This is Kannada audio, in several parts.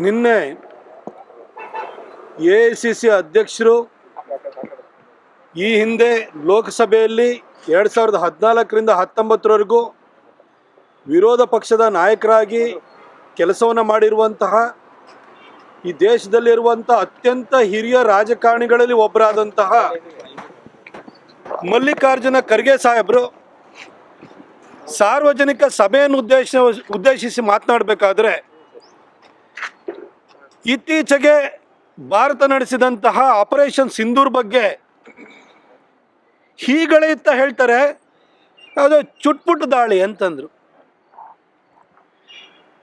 ನಿನ್ನೆ AICC ಅಧ್ಯಕ್ಷರು ಈ ಹಿಂದೆ ಲೋಕಸಭೆಯಲ್ಲಿ 2014ರಿಂದ 19ರವರೆಗೂ ವಿರೋಧ ಪಕ್ಷದ ನಾಯಕರಾಗಿ ಕೆಲಸವನ್ನು ಮಾಡಿರುವಂತಹ ಈ ದೇಶದಲ್ಲಿರುವಂಥ ಅತ್ಯಂತ ಹಿರಿಯ ರಾಜಕಾರಣಿಗಳಲ್ಲಿ ಒಬ್ಬರಾದಂತಹ ಮಲ್ಲಿಕಾರ್ಜುನ ಖರ್ಗೆ ಸಾಹೇಬರು ಸಾರ್ವಜನಿಕ ಸಭೆಯನ್ನು ಉದ್ದೇಶಿಸಿ ಮಾತನಾಡಬೇಕಾದ್ರೆ ಇತ್ತೀಚೆಗೆ ಭಾರತ ನಡೆಸಿದಂತಹ ಆಪರೇಷನ್ ಸಿಂಧೂರ್ ಬಗ್ಗೆ ಹೀಗಳೆಯುತ್ತಾ ಹೇಳ್ತಾರೆ, ಯಾವುದೋ ಚುಟ್ಪುಟ್ ದಾಳಿ ಅಂತಂದರು.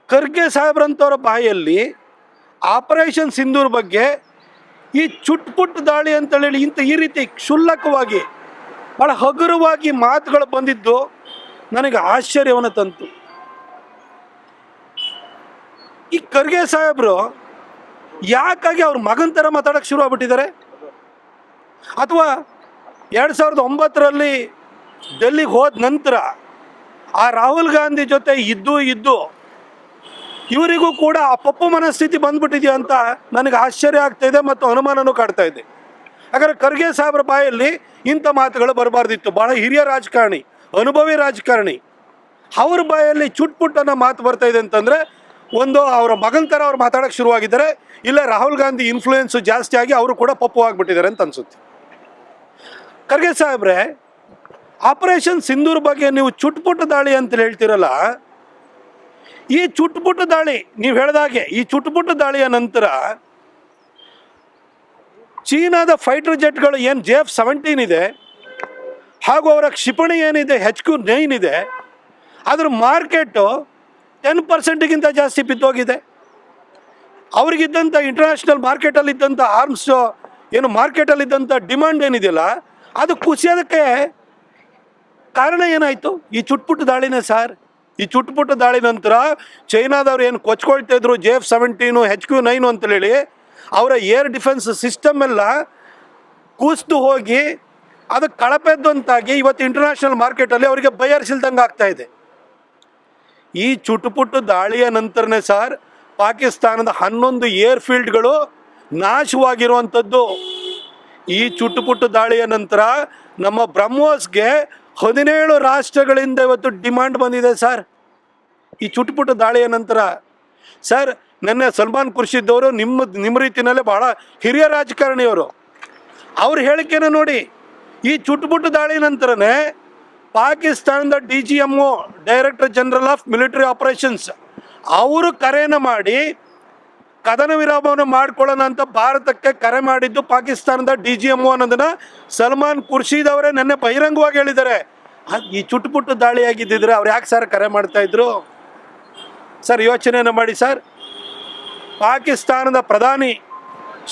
ಖರ್ಗೆ ಸಾಹೇಬ್ರಂಥವ್ರ ಬಾಯಲ್ಲಿ ಆಪರೇಷನ್ ಸಿಂಧೂರ್ ಬಗ್ಗೆ ಈ ಚುಟ್ಪುಟ್ ದಾಳಿ ಅಂತೇಳಿ ಈ ರೀತಿ ಕ್ಷುಲ್ಲಕವಾಗಿ ಭಾಳ ಹಗುರವಾಗಿ ಮಾತುಗಳು ಬಂದಿದ್ದು ನನಗೆ ಆಶ್ಚರ್ಯವನ್ನು ತಂತು. ಈ ಖರ್ಗೆ ಸಾಹೇಬರು ಯಾಕಾಗಿ ಅವ್ರ ಮಗನ ಥರ ಮಾತಾಡೋಕ್ಕೆ ಶುರು ಆಗ್ಬಿಟ್ಟಿದ್ದಾರೆ? ಅಥವಾ 2009ರಲ್ಲಿ ಡೆಲ್ಲಿಗೆ ಹೋದ ನಂತರ ಆ ರಾಹುಲ್ ಗಾಂಧಿ ಜೊತೆ ಇದ್ದು ಇವರಿಗೂ ಕೂಡ ಆ ಪಪ್ಪು ಮನಸ್ಥಿತಿ ಬಂದ್ಬಿಟ್ಟಿದೆಯಾ ಅಂತ ನನಗೆ ಆಶ್ಚರ್ಯ ಆಗ್ತಾಯಿದೆ ಮತ್ತು ಅನುಮಾನನೂ ಕಾಡ್ತಾ ಇದೆ. ಯಾಕಂದರೆ ಖರ್ಗೆ ಸಾಹೇಬ್ರ ಬಾಯಲ್ಲಿ ಇಂಥ ಮಾತುಗಳು ಬರಬಾರ್ದಿತ್ತು. ಭಾಳ ಹಿರಿಯ ರಾಜಕಾರಣಿ, ಅನುಭವಿ ರಾಜಕಾರಣಿ, ಅವ್ರ ಬಾಯಲ್ಲಿ ಚುಟ್ಪುಟ್ ಅನ್ನೋ ಮಾತು ಬರ್ತಾ ಇದೆ ಅಂತಂದರೆ ಒಂದು ಅವರ ಮಗನ ಥರ ಅವ್ರು ಮಾತಾಡೋಕ್ಕೆ ಶುರುವಾಗಿದ್ದಾರೆ, ಇಲ್ಲ ರಾಹುಲ್ ಗಾಂಧಿ ಇನ್ಫ್ಲೂಯೆನ್ಸು ಜಾಸ್ತಿ ಆಗಿ ಅವರು ಕೂಡ ಪಪ್ಪು ಆಗಿಬಿಟ್ಟಿದ್ದಾರೆ ಅಂತ ಅನಿಸುತ್ತೆ. ಖರ್ಗೆ ಸಾಹೇಬ್ರೆ, ಆಪರೇಷನ್ ಸಿಂಧೂರ್ ಬಗ್ಗೆ ನೀವು ಚುಟ್ಪುಟ್ ದಾಳಿ ಅಂತ ಹೇಳ್ತಿರಲ್ಲ, ಈ ಚುಟ್ಪುಟ್ ದಾಳಿ ನೀವು ಹೇಳಿದಾಗೆ ಈ ಚುಟ್ಪುಟ್ ದಾಳಿಯ ನಂತರ ಚೀನಾದ ಫೈಟರ್ ಜೆಟ್ಗಳು ಏನು JF-17 ಇದೆ ಹಾಗೂ ಅವರ ಕ್ಷಿಪಣಿ ಏನಿದೆ HQ-9 ಇದೆ, ಅದರ ಮಾರ್ಕೆಟು 10%ಗಿಂತ ಜಾಸ್ತಿ ಬಿದ್ದೋಗಿದೆ. ಅವ್ರಿಗಿದ್ದಂಥ ಇಂಟರ್ನ್ಯಾಷನಲ್ ಮಾರ್ಕೆಟಲ್ಲಿದ್ದಂಥ ಆರ್ಮ್ಸ್ ಏನು ಮಾರ್ಕೆಟಲ್ಲಿದ್ದಂಥ ಡಿಮಾಂಡ್ ಏನಿದೆಯಲ್ಲ ಅದು ಕುಸಿಯೋದಕ್ಕೆ ಕಾರಣ ಏನಾಯಿತು? ಈ ಚುಟ್ಪುಟ್ ದಾಳಿನೇ ಸರ್. ಈ ಚುಟ್ಪುಟ್ ದಾಳಿ ನಂತರ ಚೈನಾದವ್ರು ಏನು ಕೊಚ್ಕೊಳ್ತಾ ಇದ್ರು JF-17 HQ-9 ಅಂತೇಳಿ ಅವರ ಏರ್ ಡಿಫೆನ್ಸ್ ಸಿಸ್ಟಮ್ ಎಲ್ಲ ಕೂಸ್ದು ಹೋಗಿ ಅದಕ್ಕೆ ಕಳಪೆದ್ದಂತಾಗಿ ಇವತ್ತು ಇಂಟರ್ನ್ಯಾಷನಲ್ ಮಾರ್ಕೆಟಲ್ಲಿ ಅವರಿಗೆ ಬಯರ್ಸಿಲ್ದಂಗೆ ಆಗ್ತಾ ಇದೆ. ಈ ಚುಟುಪುಟ್ಟು ದಾಳಿಯ ನಂತರನೇ ಸರ್ ಪಾಕಿಸ್ತಾನದ 11 ಏರ್ಫೀಲ್ಡ್ಗಳು ನಾಶವಾಗಿರುವಂಥದ್ದು. ಈ ಚುಟುಪುಟ್ಟು ದಾಳಿಯ ನಂತರ ನಮ್ಮ ಬ್ರಹ್ಮೋಸ್ಗೆ 17 ರಾಷ್ಟ್ರಗಳಿಂದ ಇವತ್ತು ಡಿಮಾಂಡ್ ಬಂದಿದೆ ಸರ್. ಈ ಚುಟುಪುಟ್ಟು ದಾಳಿಯ ನಂತರ ಸರ್, ನೆನ್ನೆ ಸಲ್ಮಾನ್ ಖುರ್ಷಿದ್ ಅವರು ನಿಮ್ಮ ರೀತಿಯಲ್ಲೇ ಭಾಳ ಹಿರಿಯ ರಾಜಕಾರಣಿಯವರು, ಅವ್ರ ಹೇಳಿಕೆನ ನೋಡಿ. ಈ ಚುಟುಪುಟ್ಟು ದಾಳಿ ನಂತರನೇ ಪಾಕಿಸ್ತಾನದ DGMO director general of military operations ಅವರು ಕರೆಯನ್ನು ಮಾಡಿ ಕದನ ವಿರಾಮವನ್ನು ಮಾಡ್ಕೊಳ್ಳೋಣ ಅಂತ ಭಾರತಕ್ಕೆ ಕರೆ ಮಾಡಿದ್ದು ಪಾಕಿಸ್ತಾನದ DGMO ಅನ್ನೋದನ್ನು ಸಲ್ಮಾನ್ ಖುರ್ಷಿದ್ ಅವರೇ ನೆನ್ನೆ ಬಹಿರಂಗವಾಗಿ ಹೇಳಿದ್ದಾರೆ. ಈ ಚುಟುಪುಟ್ಟು ದಾಳಿಯಾಗಿದ್ದಿದ್ರೆ ಅವ್ರು ಯಾಕೆ ಸರ್ ಕರೆ ಮಾಡ್ತಾಯಿದ್ರು ಸರ್? ಯೋಚನೆಯನ್ನು ಮಾಡಿ ಸರ್. ಪಾಕಿಸ್ತಾನದ ಪ್ರಧಾನಿ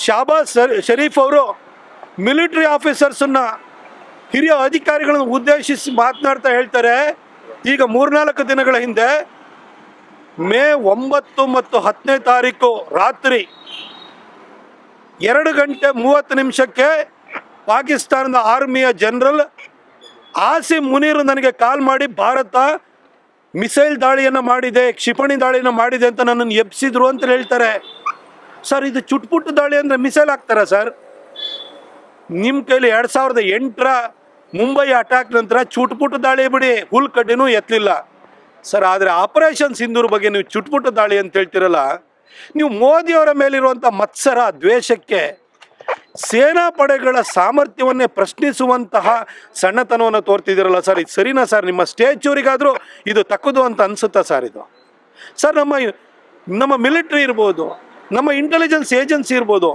ಶಾಬಾಜ್ ಶರೀಫ್ ಅವರು ಮಿಲಿಟರಿ ಆಫೀಸರ್ಸನ್ನು, ಹಿರಿಯ ಅಧಿಕಾರಿಗಳನ್ನು ಉದ್ದೇಶಿಸಿ ಮಾತನಾಡ್ತಾ ಹೇಳ್ತಾರೆ, ಈಗ 3-4 ದಿನಗಳ ಹಿಂದೆ ಮೇ 9 ಮತ್ತು 10ನೇ ತಾರೀಕು ರಾತ್ರಿ 2:30 ಪಾಕಿಸ್ತಾನದ ಆರ್ಮಿಯ ಜನರಲ್ ಆಸಿಮ್ ಮುನೀರ್ ನನಗೆ ಕಾಲ್ ಮಾಡಿ ಭಾರತ ಮಿಸೈಲ್ ದಾಳಿಯನ್ನು ಮಾಡಿದೆ, ಕ್ಷಿಪಣಿ ದಾಳಿಯನ್ನು ಮಾಡಿದೆ ಅಂತ ನನ್ನನ್ನು ಎಬ್ಸಿದ್ರು ಅಂತ ಹೇಳ್ತಾರೆ. ಸರ್, ಇದು ಚುಟ್ಪುಟ್ಟು ದಾಳಿ ಅಂದರೆ ಮಿಸೈಲ್ ಹಾಕ್ತಾರಾ ಸರ್? ನಿಮ್ಮ ಕೈಲಿ 2008ರ ಮುಂಬೈ ಅಟ್ಯಾಕ್ ನಂತರ ಚುಟ್ಪುಟ್ಟು ದಾಳಿ ಬಿಡಿ, ಹುಲ್ಕಡ್ಡಿನೂ ಎತ್ತಲಿಲ್ಲ ಸರ್. ಆದರೆ ಆಪರೇಷನ್ ಸಿಂಧೂರ್ ಬಗ್ಗೆ ನೀವು ಚುಟ್ಪುಟ್ಟು ದಾಳಿ ಅಂತ ಹೇಳ್ತಿರಲ್ಲ, ನೀವು ಮೋದಿಯವರ ಮೇಲಿರುವಂಥ ಮತ್ಸರ ದ್ವೇಷಕ್ಕೆ ಸೇನಾ ಪಡೆಗಳ ಸಾಮರ್ಥ್ಯವನ್ನೇ ಪ್ರಶ್ನಿಸುವಂತಹ ಸಣ್ಣತನವನ್ನು ತೋರ್ತಿದ್ದೀರಲ್ಲ ಸರ್, ಇದು ಸರಿನಾ ಸರ್? ನಿಮ್ಮ ಸ್ಟೇಚೂರಿಗಾದರೂ ಇದು ತಕ್ಕದು ಅಂತ ಅನಿಸುತ್ತಾ ಸರ್? ಇದು ಸರ್, ನಮ್ಮ ಮಿಲಿಟ್ರಿ ಇರ್ಬೋದು, ನಮ್ಮ ಇಂಟೆಲಿಜೆನ್ಸ್ ಏಜೆನ್ಸಿ ಇರ್ಬೋದು,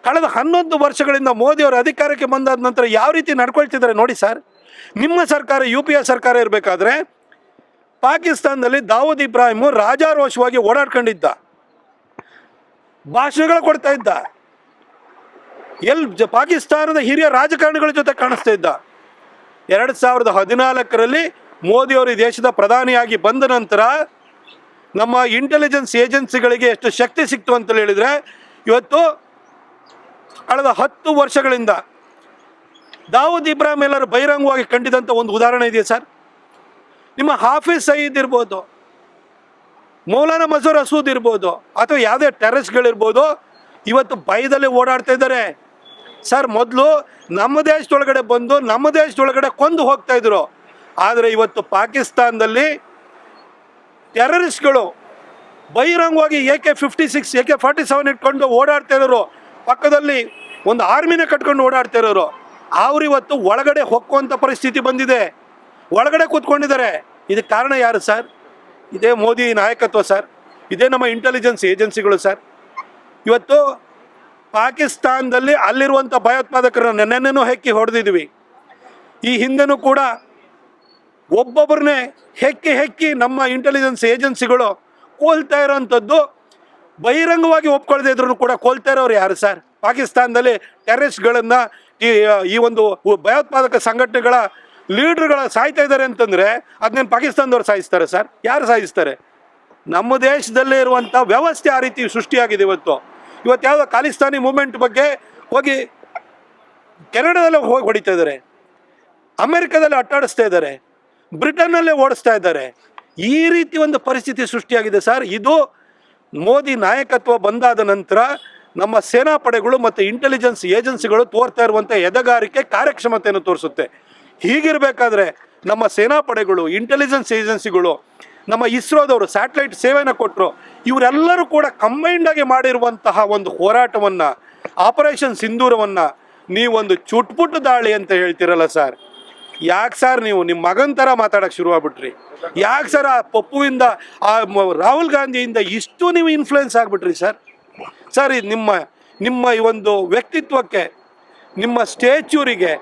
ಕಳೆದ 11 ವರ್ಷಗಳಿಂದ ಮೋದಿಯವರ ಅಧಿಕಾರಕ್ಕೆ ಬಂದಾದ ನಂತರ ಯಾವ ರೀತಿ ನಡ್ಕೊಳ್ತಿದ್ದಾರೆ ನೋಡಿ ಸರ್. ನಿಮ್ಮ ಸರ್ಕಾರ UPA ಸರ್ಕಾರ ಇರಬೇಕಾದ್ರೆ ಪಾಕಿಸ್ತಾನದಲ್ಲಿ ದಾವೂದ್ ಇಬ್ರಾಹಿಮು ರಾಜಾರೋಷವಾಗಿ ಓಡಾಡ್ಕೊಂಡಿದ್ದ, ಭಾಷಣಗಳು ಕೊಡ್ತಾ ಇದ್ದ, ಪಾಕಿಸ್ತಾನದ ಹಿರಿಯ ರಾಜಕಾರಣಿಗಳ ಜೊತೆ ಕಾಣಿಸ್ತಾ ಇದ್ದ. 2014ರಲ್ಲಿ ಮೋದಿಯವರು ಈ ದೇಶದ ಪ್ರಧಾನಿಯಾಗಿ ಬಂದ ನಂತರ ನಮ್ಮ ಇಂಟೆಲಿಜೆನ್ಸ್ ಏಜೆನ್ಸಿಗಳಿಗೆ ಎಷ್ಟು ಶಕ್ತಿ ಸಿಕ್ತು ಅಂತ ಹೇಳಿದರೆ, ಇವತ್ತು ಕಳೆದ 10 ವರ್ಷಗಳಿಂದ ದಾವೂದ್ ಇಬ್ರಾಹಿಂ ಎಲ್ಲರೂ ಬಹಿರಂಗವಾಗಿ ಕಂಡಿದ್ದಂಥ ಒಂದು ಉದಾಹರಣೆ ಇದೆಯಾ ಸರ್? ನಿಮ್ಮ ಹಾಫೀಜ್ ಸಯೀದ್ ಇರ್ಬೋದು, ಮೌಲಾನಾ ಮಸೂರ್ ಅಸೂದ್ ಇರ್ಬೋದು ಅಥವಾ ಯಾವುದೇ ಟೆರರಿಸ್ಟ್ಗಳಿರ್ಬೋದು, ಇವತ್ತು ಭಯದಲ್ಲಿ ಓಡಾಡ್ತಾ ಇದ್ದಾರೆ ಸರ್. ಮೊದಲು ನಮ್ಮ ದೇಶದೊಳಗಡೆ ಬಂದು ನಮ್ಮ ದೇಶದೊಳಗಡೆ ಕೊಂದು ಹೋಗ್ತಾ ಇದ್ರು. ಆದರೆ ಇವತ್ತು ಪಾಕಿಸ್ತಾನದಲ್ಲಿ ಟೆರರಿಸ್ಟ್ಗಳು ಬಹಿರಂಗವಾಗಿ AK-56 AK-47 ಇಟ್ಕೊಂಡು ಓಡಾಡ್ತಾ ಇರೋರು, ಪಕ್ಕದಲ್ಲಿ ಒಂದು ಆರ್ಮಿನ ಕಟ್ಕೊಂಡು ಓಡಾಡ್ತಾ ಇರೋರು, ಅವರಿವತ್ತು ಒಳಗಡೆ ಹೊಕ್ಕುವಂಥ ಪರಿಸ್ಥಿತಿ ಬಂದಿದೆ, ಒಳಗಡೆ ಕೂತ್ಕೊಂಡಿದ್ದಾರೆ. ಇದಕ್ಕೆ ಕಾರಣ ಯಾರು ಸರ್? ಇದೇ ಮೋದಿ ನಾಯಕತ್ವ ಸರ್, ಇದೇ ನಮ್ಮ ಇಂಟೆಲಿಜೆನ್ಸ್ ಏಜೆನ್ಸಿಗಳು ಸರ್. ಇವತ್ತು ಪಾಕಿಸ್ತಾನದಲ್ಲಿ ಅಲ್ಲಿರುವಂಥ ಭಯೋತ್ಪಾದಕರನ್ನು ನೆನ್ನೆನೂ ಹೆಕ್ಕಿ ಹೊಡೆದಿದ್ವಿ. ಈ ಹಿಂದೆನೂ ಕೂಡ ಒಬ್ಬೊಬ್ಬರನ್ನೇ ಹೆಕ್ಕಿ ನಮ್ಮ ಇಂಟೆಲಿಜೆನ್ಸ್ ಏಜೆನ್ಸಿಗಳು ಕೊಲ್ತಾ ಇರೋವಂಥದ್ದು, ಬಹಿರಂಗವಾಗಿ ಒಪ್ಕೊಳ್ದೇ ಇದ್ರು ಕೂಡ ಕೊಲ್ತಾ ಇರೋರು ಯಾರು ಸರ್? ಪಾಕಿಸ್ತಾನದಲ್ಲಿ ಟೆರರಿಸ್ಟ್ಗಳನ್ನು, ಈ ಒಂದು ಭಯೋತ್ಪಾದಕ ಸಂಘಟನೆಗಳ ಲೀಡ್ರ್ಗಳ ಸಾಯ್ತಾ ಇದ್ದಾರೆ ಅಂತಂದರೆ ಅದನ್ನೇನು ಪಾಕಿಸ್ತಾನದವ್ರು ಸಾಯಿಸ್ತಾರೆ ಸರ್? ಯಾರು ಸಾಯಿಸ್ತಾರೆ? ನಮ್ಮ ದೇಶದಲ್ಲೇ ಇರುವಂಥ ವ್ಯವಸ್ಥೆ ಆ ರೀತಿ ಸೃಷ್ಟಿಯಾಗಿದೆ. ಇವತ್ತು ಯಾವುದೋ ಖಾಲಿಸ್ತಾನಿ ಮೂವ್ಮೆಂಟ್ ಬಗ್ಗೆ ಹೋಗಿ ಕೆನಡಾದಲ್ಲೇ ಹೋಗಿ ಹೊಡಿತಾ ಇದ್ದಾರೆ, ಅಮೆರಿಕದಲ್ಲಿ ಅಟ್ಟಾಡಿಸ್ತಾ ಇದ್ದಾರೆ, ಬ್ರಿಟನ್ನಲ್ಲೇ ಓಡಿಸ್ತಾ ಇದ್ದಾರೆ. ಈ ರೀತಿ ಒಂದು ಪರಿಸ್ಥಿತಿ ಸೃಷ್ಟಿಯಾಗಿದೆ ಸರ್. ಇದು ಮೋದಿ ನಾಯಕತ್ವ ಬಂದಾದ ನಂತರ ನಮ್ಮ ಸೇನಾಪಡೆಗಳು ಮತ್ತು ಇಂಟೆಲಿಜೆನ್ಸ್ ಏಜೆನ್ಸಿಗಳು ತೋರ್ತಾ ಇರುವಂಥ ಎದೆಗಾರಿಕೆ, ಕಾರ್ಯಕ್ಷಮತೆಯನ್ನು ತೋರಿಸುತ್ತೆ. ಹೀಗಿರಬೇಕಾದ್ರೆ ನಮ್ಮ ಸೇನಾಪಡೆಗಳು, ಇಂಟೆಲಿಜೆನ್ಸ್ ಏಜೆನ್ಸಿಗಳು, ನಮ್ಮ ಇಸ್ರೋದವರು ಸ್ಯಾಟಲೈಟ್ ಸೇವೆನ ಕೊಟ್ಟರು, ಇವರೆಲ್ಲರೂ ಕೂಡ ಕಂಬೈಂಡಾಗಿ ಮಾಡಿರುವಂತಹ ಒಂದು ಹೋರಾಟವನ್ನು, ಆಪರೇಷನ್ ಸಿಂಧೂರವನ್ನು ನೀವೊಂದು ಚುಟ್ಪುಟ್ಟು ದಾಳಿ ಅಂತ ಹೇಳ್ತಿರಲ್ಲ ಸರ್. ಯಾಕೆ ಸರ್ ನೀವು ನಿಮ್ಮ ಮಗನ ಥರ ಮಾತಾಡೋಕ್ಕೆ ಶುರುವಾಗ್ಬಿಟ್ರಿ? ಯಾಕೆ ಸರ್ ಆ ಪಪ್ಪುವಿಂದ, ಆ ರಾಹುಲ್ ಗಾಂಧಿಯಿಂದ ಇಷ್ಟು ನೀವು ಇನ್ಫ್ಲುಯೆನ್ಸ್ ಆಗಿಬಿಟ್ರಿ ಸರ್? ಸರ್ ಇದು ನಿಮ್ಮ ಈ ಒಂದು ವ್ಯಕ್ತಿತ್ವಕ್ಕೆ, ನಿಮ್ಮ ಸ್ಟೇಚ್ಯೂರಿಗೆ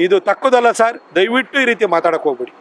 ಇದು ತಕ್ಕದಲ್ಲ ಸರ್. ದಯವಿಟ್ಟು ಈ ರೀತಿ ಮಾತಾಡೋಕ್ಕೆ ಹೋಗ್ಬಿಡಿ.